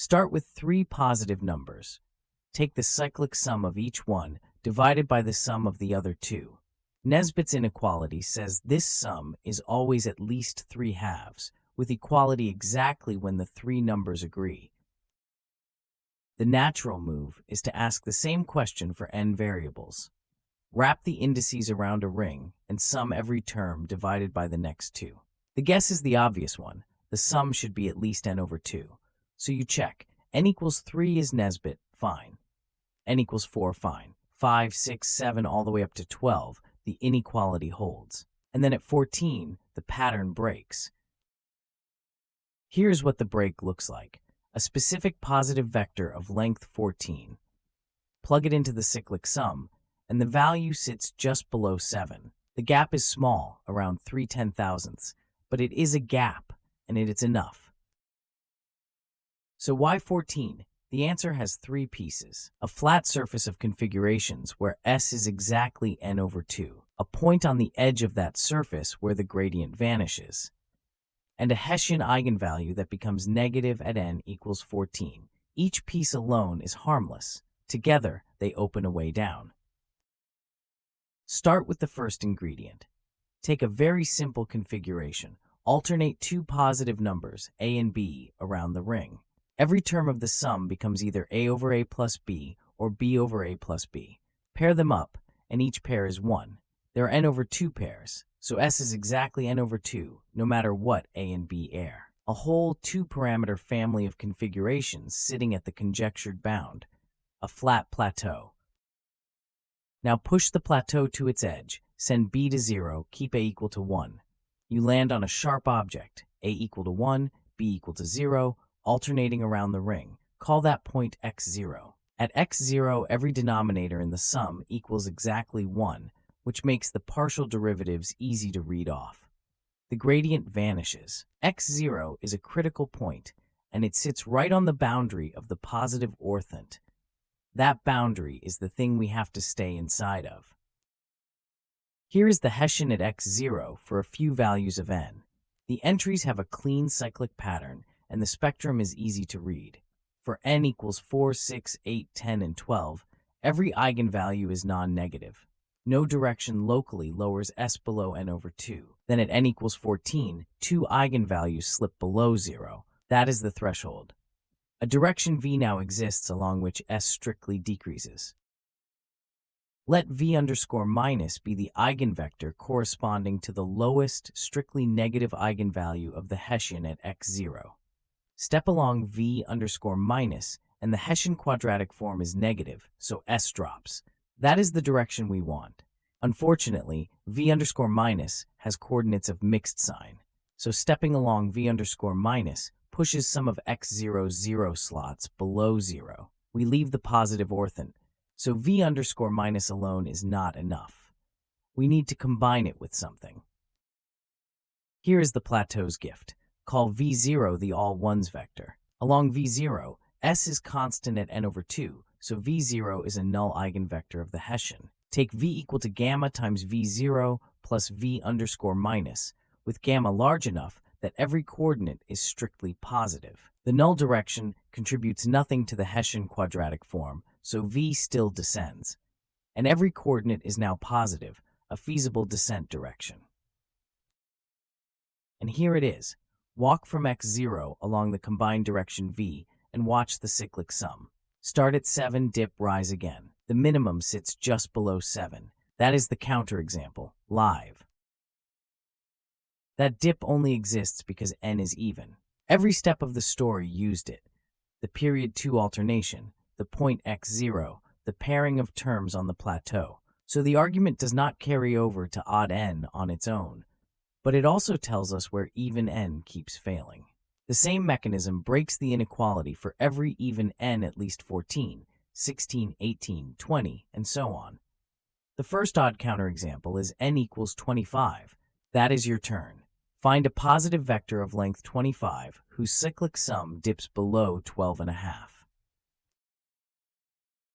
Start with three positive numbers. Take the cyclic sum of each one divided by the sum of the other two. Nesbitt's inequality says this sum is always at least 3 halves, with equality exactly when the three numbers agree. The natural move is to ask the same question for n variables. Wrap the indices around a ring and sum every term divided by the next two. The guess is the obvious one. The sum should be at least n over 2. So you check. N equals 3 is Nesbitt, fine. N equals 4, fine. 5, 6, 7, all the way up to 12, the inequality holds. And then at 14, the pattern breaks. Here's what the break looks like. A specific positive vector of length 14. Plug it into the cyclic sum, and the value sits just below 7. The gap is small, around 3/10,000ths, but it is a gap, and it's enough. So why 14? The answer has three pieces. A flat surface of configurations where S is exactly n over 2. A point on the edge of that surface where the gradient vanishes. And a Hessian eigenvalue that becomes negative at n equals 14. Each piece alone is harmless. Together, they open a way down. Start with the first ingredient. Take a very simple configuration. Alternate two positive numbers, a and b, around the ring. Every term of the sum becomes either a over a plus b or b over a plus b. Pair them up, and each pair is 1. There are n over 2 pairs, so S is exactly n over 2, no matter what a and b are. A whole two-parameter family of configurations sitting at the conjectured bound, a flat plateau. Now push the plateau to its edge, send b to 0, keep a equal to 1. You land on a sharp object, a equal to 1, b equal to 0, alternating around the ring. Call that point x0. At x0, every denominator in the sum equals exactly 1, which makes the partial derivatives easy to read off. The gradient vanishes. x0 is a critical point, and it sits right on the boundary of the positive orthant. That boundary is the thing we have to stay inside of. Here is the Hessian at x0 for a few values of n. The entries have a clean cyclic pattern, and the spectrum is easy to read. For n equals 4, 6, 8, 10, and 12, every eigenvalue is non-negative. No direction locally lowers S below n over 2. Then at n equals 14, two eigenvalues slip below 0. That is the threshold. A direction v now exists along which S strictly decreases. Let v underscore minus be the eigenvector corresponding to the lowest strictly negative eigenvalue of the Hessian at x0. Step along v underscore minus, and the Hessian quadratic form is negative, so S drops. That is the direction we want. Unfortunately, v underscore minus has coordinates of mixed sign, so stepping along v underscore minus pushes some of x0's 0 slots below 0. We leave the positive orthant, so v underscore minus alone is not enough. We need to combine it with something. Here is the plateau's gift. Call v0 the all ones vector. Along v0, S is constant at n over 2, so v0 is a null eigenvector of the Hessian. Take v equal to gamma times v0 plus v underscore minus, with gamma large enough that every coordinate is strictly positive. The null direction contributes nothing to the Hessian quadratic form, so v still descends. And every coordinate is now positive, a feasible descent direction. And here it is. Walk from x0 along the combined direction v and watch the cyclic sum. Start at 7, dip, rise again. The minimum sits just below 7. That is the counterexample, live. That dip only exists because n is even. Every step of the story used it. The period 2 alternation, the point x0, the pairing of terms on the plateau. So the argument does not carry over to odd n on its own, but it also tells us where even n keeps failing. The same mechanism breaks the inequality for every even n at least 14, 16, 18, 20, and so on. The first odd counterexample is n equals 25. That is your turn. Find a positive vector of length 25 whose cyclic sum dips below 12.5.